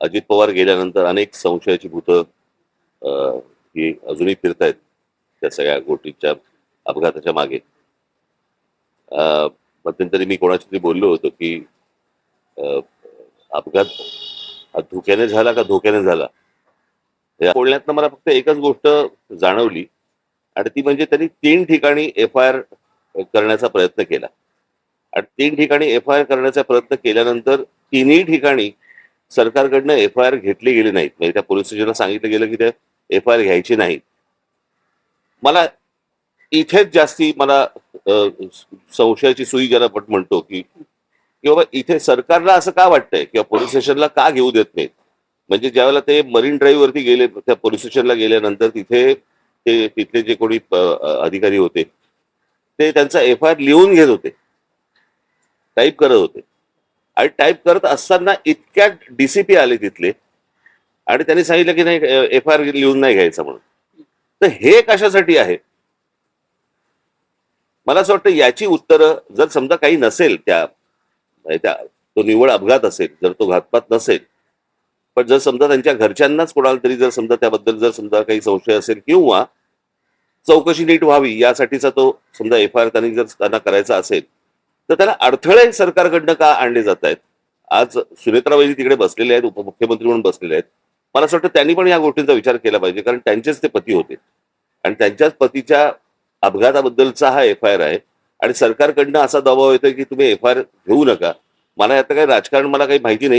अजित पवार गेल्यानंतर अनेक संशयाची भूतं ही अजूनही फिरतायत त्या सगळ्या गोष्टीच्या अपघाताच्या मागे. मध्यंतरी मी कोणाशी तरी बोललो होतो की अ, अपघात हा धुक्याने झाला का धोक्याने झाला. या बोलण्यातनं मला फक्त एकच गोष्ट जाणवली आणि ती म्हणजे त्यांनी 3 ठिकाणी एफ-आय-आर करण्याचा प्रयत्न केला आणि 3 ठिकाणी एफ-आय-आर करण्याचा प्रयत्न केल्यानंतर तिन्ही ठिकाणी सरकारकडनं एफ-आय-आर घेतली गेली नाहीत. म्हणजे त्या पोलीस स्टेशनला सांगितलं गेलं की ते एफ-आय-आर घ्यायची नाही. मला इथेच जास्ती मला संशयाची सुई ज्याला आपण म्हणतो की बाबा इथे सरकारला असं का वाटतंय किंवा पोलीस स्टेशनला का घेऊ देत नाहीत. म्हणजे ज्यावेळेला ते मरीन ड्राईव्ह वरती गेले त्या पोलीस स्टेशनला गेल्यानंतर तिथे ते तिथले जे कोणी अधिकारी होते ते त्यांचा एफ-आय-आर लिहून घेत होते, टाईप करत होते आणि टाईप करत असताना इतक्यात डीसीपी आले तिथले आणि त्यांनी सांगितलं की नाही एफ-आय-आर लिहून नाही घ्यायचा म्हणून. तर हे कशासाठी आहे मला असं वाटतं याची उत्तरं जर समजा काही नसेल तो निव्वळ अपघात असेल, जर तो घातपात नसेल, पण जर समजा त्यांच्या घरच्यांनाच कोणाला तरी जर समजा त्याबद्दल जर समजा काही संशय असेल किंवा चौकशी नीट व्हावी यासाठीचा तो समजा एफ-आय-आर त्यांनी जर त्यांना करायचा असेल तर त्याला अडथळे सरकारकडनं का आणले जात आहेत. आज सुनेत्रा वहिनी तिकडे बसलेले आहेत, उपमुख्यमंत्री म्हणून बसलेले आहेत. मला असं वाटतं त्यांनी पण या गोष्टींचा विचार केला पाहिजे कारण त्यांचेच ते पती होते आणि त्यांच्याच पतीच्या अपघाताबद्दलचा हा एफ-आय-आर आहे आणि सरकारकडनं असा दबाव येतोय की तुम्ही एफ-आय-आर घेऊ नका. मला यात काही राजकारण मला काही माहिती नाही.